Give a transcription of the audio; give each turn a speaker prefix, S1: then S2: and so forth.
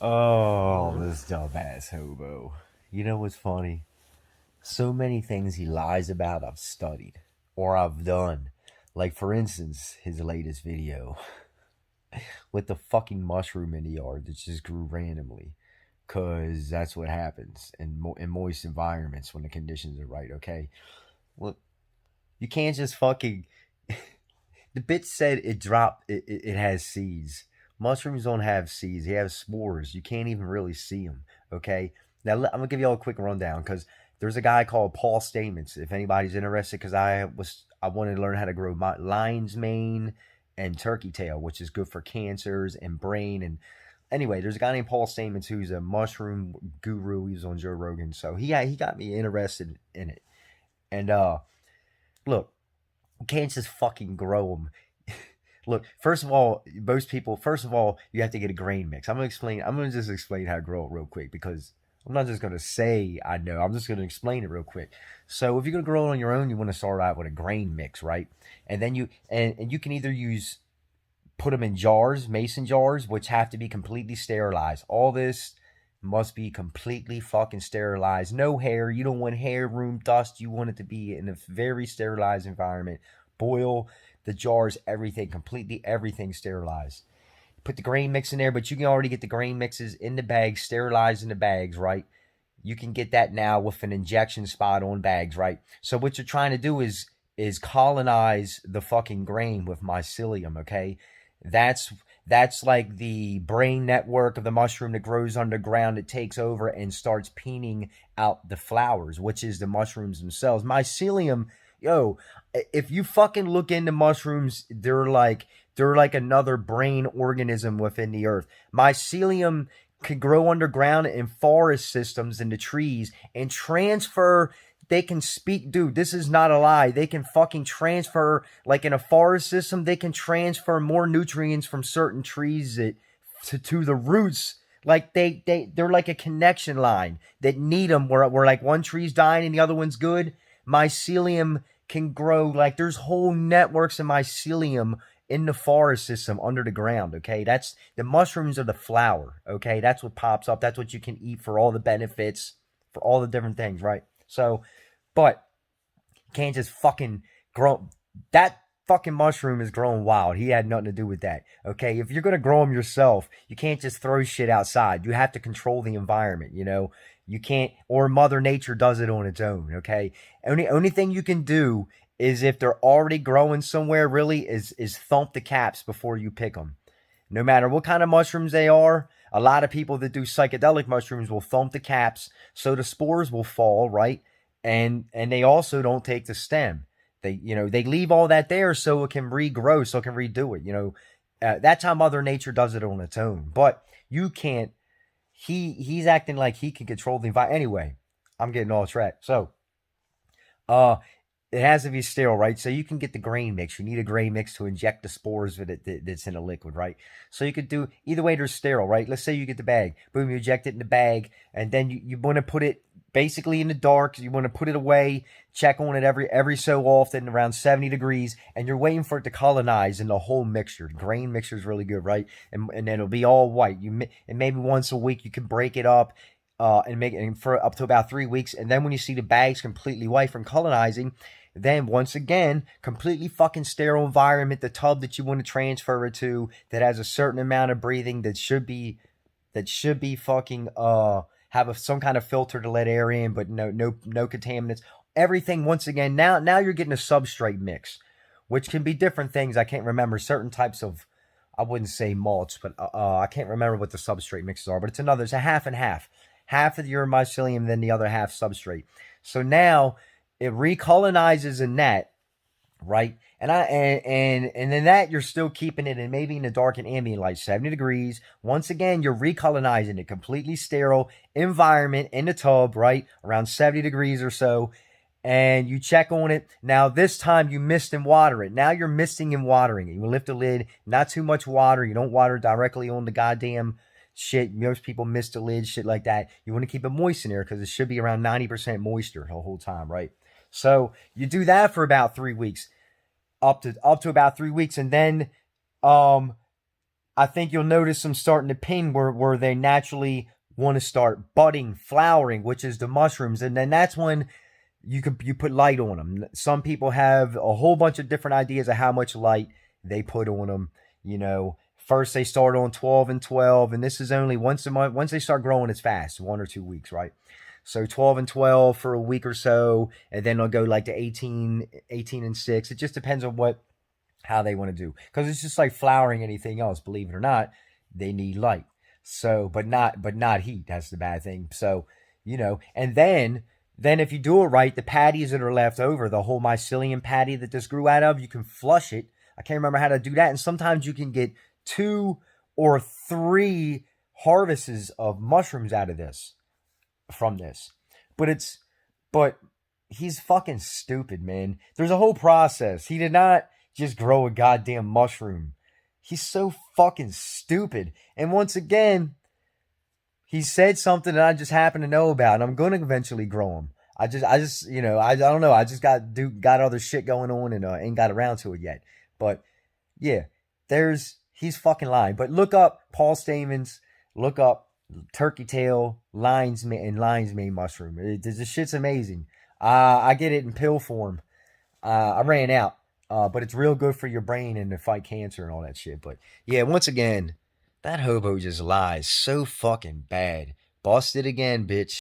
S1: Oh, this dumbass hobo. You know what's funny? So many things he lies about I've studied or I've done. Like, for instance, his latest video with the fucking mushroom in the yard that just grew randomly. Because that's what happens in moist environments when the conditions are right, okay? Well, you can't just fucking. The bit said it has seeds. Mushrooms don't have seeds, they have spores. You can't even really see them, okay? Now, I'm going to give y'all a quick rundown because there's a guy called Paul Stamets. If anybody's interested, because I wanted to learn how to grow my lion's mane and turkey tail, which is good for cancers and brain. And anyway, there's a guy named Paul Stamets who's a mushroom guru. He was on Joe Rogan, so he got me interested in it. And look, you can't just fucking grow them. Look, first of all, you have to get a grain mix. I'm gonna just explain how to grow it real quick because I'm not just gonna say I know. I'm just gonna explain it real quick. So if you're gonna grow it on your own, you want to start out with a grain mix, right? And then and you can either put them in jars, mason jars, which have to be completely sterilized. All this must be completely fucking sterilized. No hair. You don't want hair, room, dust. You want it to be in a very sterilized environment. Boil the jars, everything, completely everything sterilized. Put the grain mix in there, but you can already get the grain mixes in the bags, sterilized in the bags, right? You can get that now with an injection spot on bags, right? So what you're trying to do is colonize the fucking grain with mycelium, okay? That's that's like the brain network of the mushroom that grows underground. It takes over and starts peening out the flowers, which is the mushrooms themselves. Mycelium, yo, if you fucking look into mushrooms, they're like another brain organism within the earth. Mycelium can grow underground in forest systems in the trees and transfer. They can speak, dude. This is not a lie. They can fucking transfer, like in a forest system, they can transfer more nutrients from certain trees to the roots. Like they're like a connection line that need them. Where like one tree's dying and the other one's good. Mycelium can grow, like there's whole networks of mycelium in the forest system under the ground. Okay, that's the mushrooms are the flower. Okay, that's what pops up. That's what you can eat for all the benefits, for all the different things, right? So, but you can't just fucking grow. That fucking mushroom is growing wild. He had nothing to do with that. Okay, if you're gonna grow them yourself, you can't just throw shit outside. You have to control the environment. You can't, or Mother Nature does it on its own. Okay, only thing you can do is if they're already growing somewhere. Really, is thump the caps before you pick them. No matter what kind of mushrooms they are. A lot of people that do psychedelic mushrooms will thump the caps so the spores will fall, right? And they also don't take the stem. They leave all that there so it can regrow, so it can redo it. That's how Mother Nature does it on its own. But you can't. He's acting like he can control the environment. Anyway, I'm getting off track. So, uh, it has to be sterile, right? So you can get the grain mix. You need a grain mix to inject the spores with it that's in a liquid, right? So you could do either way. They're sterile, right? Let's say you get the bag, boom, you inject it in the bag, and then you want to put it basically in the dark. You want to put it away, check on it every so often, around 70 degrees, and you're waiting for it to colonize in the whole mixture. The grain mixture is really good, right? And then it'll be all white. And maybe once a week you can break it up. And make it for up to about 3 weeks, and then when you see the bags completely white from colonizing, then once again, completely fucking sterile environment, the tub that you want to transfer it to that has a certain amount of breathing that should be fucking have some kind of filter to let air in, but no contaminants. Everything once again, now you're getting a substrate mix, which can be different things. I can't remember certain types of, I wouldn't say malts, but I can't remember what the substrate mixes are, but it's a half and half. Half of your mycelium, then the other half substrate. So now it recolonizes in that, right? And then that you're still keeping it in maybe in the dark and ambient light, 70 degrees. Once again, you're recolonizing it, completely sterile environment in the tub, right? Around 70 degrees or so. And you check on it. Now this time you mist and water it. Now you're misting and watering it. You lift the lid, not too much water. You don't water directly on the goddamn shit. Most people miss the lid, shit like that. You want to keep it moist in there because it should be around 90% moisture the whole time, right? So you do that for about 3 weeks, up to about 3 weeks, and then um I think you'll notice them starting to ping where they naturally want to start budding, flowering, which is the mushrooms. And then that's when you put light on them. Some people have a whole bunch of different ideas of how much light they put on them. You know, first they start on 12 and 12, and this is only once a month. Once they start growing, it's fast, 1 or 2 weeks, right? So 12 and 12 for a week or so, and then they'll go like to 18 and 6. It just depends on how they want to do, because it's just like flowering anything else. Believe it or not, they need light. So, but not heat. That's the bad thing. So, and then if you do it right, the patties that are left over, the whole mycelium patty that this grew out of, you can flush it. I can't remember how to do that. And sometimes you can get 2 or 3 harvests of mushrooms out of this, from this. But he's fucking stupid, man. There's a whole process. He did not just grow a goddamn mushroom. He's so fucking stupid. And once again, he said something that I just happen to know about, and I'm going to eventually grow him. I just, I don't know. I just got other shit going on, and ain't got around to it yet. But yeah, he's fucking lying. But look up Paul Stamens, look up turkey tail lion's mane mushroom. This shit's amazing. I get it in pill form. I ran out, but it's real good for your brain and to fight cancer and all that shit. But yeah, once again, that hobo just lies so fucking bad. Busted again, bitch.